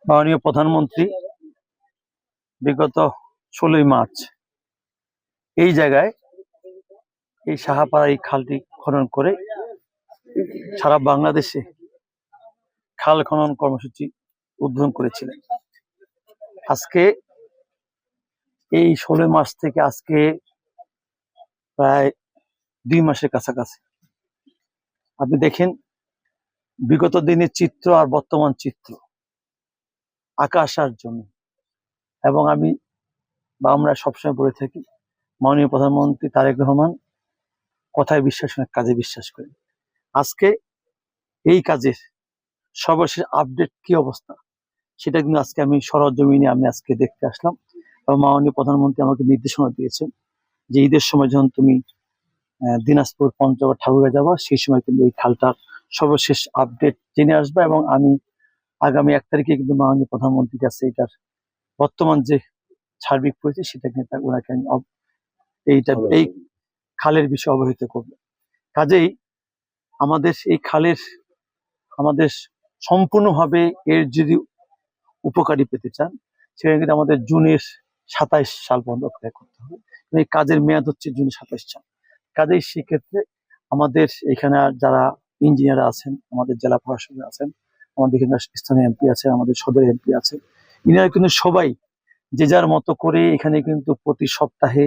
মাননীয় প্রধানমন্ত্রী বিগত 16ই মার্চ এই জায়গায় এই সাহাপাড়া এই খালটি খনন করে সারা বাংলাদেশে খাল খনন কর্মসূচি উদ্বোধন করেছিলেন। আজকে এই 16 মার্চ থেকে আজকে প্রায় 2 মাসের কাছাকাছি আপনি দেখেন বিগত দিনের চিত্র আর বর্তমান চিত্র, আকাশ আর জমি। এবং আমরা সবসময় বলে থাকি মাননীয় প্রধানমন্ত্রী তারেক রহমান কথায় বিশ্বাস না, কাজে বিশ্বাস করেন। আজকে এই কাজের সর্বশেষ আপডেট কি অবস্থা সেটা কিন্তু আজকে আমি সরজমিনে আজকে দেখতে আসলাম। এবং মাননীয় প্রধানমন্ত্রী আমাকে নির্দেশনা দিয়েছেন যে ঈদের সময় যখন তুমি দিনাজপুর, পঞ্চগড়, ঠাকুরগাঁ যাবো, সেই সময় কিন্তু এই খালটার সর্বশেষ আপডেট জেনে আসবে। এবং আমি আগামী 1 তারিখে কিন্তু মাননীয় প্রধানমন্ত্রীর কাছে এটার বর্তমান যে সার্বিক পরিস্থিতি সেটা কিন্তু ওনাকে আমি এই খালের বিষয়ে অবহিত করব। কাজেই আমাদের এই খালের আমাদের সম্পূর্ণভাবে এর যদি উপকারী পেতে চান সেখানে কিন্তু আমাদের জুনের 27 সাল পর্যন্ত অপেক্ষা করতে হবে। এই কাজের মেয়াদ হচ্ছে জুন 27 সাল। কাজেই সেক্ষেত্রে আমাদের এখানে যারা ইঞ্জিনিয়ার আছেন, আমাদের জেলা প্রশাসক আছেন, আমাদের এখানে স্থানীয় এমপি আছে, আমাদের সদর এমপি আছে, ইনারা কিন্তু সবাই যে যার মতো করে এখানে কিন্তু প্রতি সপ্তাহে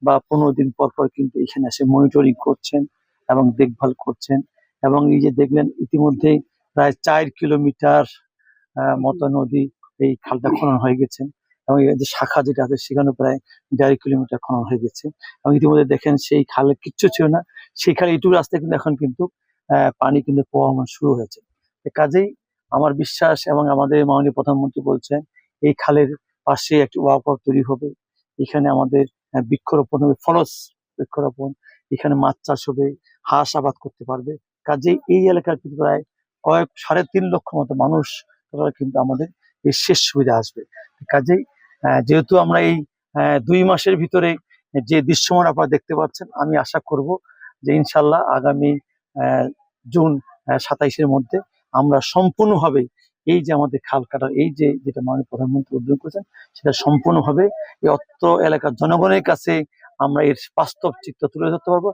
বা 15 দিন পর পর কিন্তু এখানে এসে মনিটরিং করছেন এবং দেখভাল করছেন। এবং এই যে দেখলেন ইতিমধ্যে প্রায় 4 কিলোমিটার মতো নদী এই খালটা খনন হয়ে গেছে। এবং এই যে শাখা যেটা আছে সেখানে প্রায় 1.5 কিলোমিটার খনন হয়ে গেছে। এবং ইতিমধ্যে দেখেন সেই খালে কিচ্ছু ছিল না, সেই খালে একটু রাস্তায় কিন্তু এখন কিন্তু পানি কিন্তু প্রবাহমান শুরু হয়েছে। কাজেই আমার বিশ্বাস এবং আমাদের মাননীয় প্রধানমন্ত্রী বলছেন এই খালের পাশে একটি ওয়াকওয়ে তৈরি হবে, এখানে আমাদের বৃক্ষরোপণ হবে, ফলস বৃক্ষরোপণ, এখানে মাছ চাষ হবে, হাঁস আবাদ করতে পারবে। কাজেই এই এলাকার কিন্তু প্রায় 3.5 লক্ষ মতো মানুষ কিন্তু আমাদের এই শেষ সুবিধা আসবে। কাজেই যেহেতু আমরা এই 2 মাসের ভিতরে যে দৃশ্যমান আপনারা দেখতে পাচ্ছেন, আমি আশা করব যে ইনশাল্লাহ আগামী জুন 27-এর মধ্যে আমরা সম্পূর্ণভাবে এই যে আমাদের খাল কাটার এই যে যেটা মাননীয় প্রধানমন্ত্রী উদ্যোগ করেছেন সেটা সম্পূর্ণভাবে এই অত্র এলাকার জনগণের কাছে আমরা এর বাস্তব চিত্র তুলে ধরতে পারবো।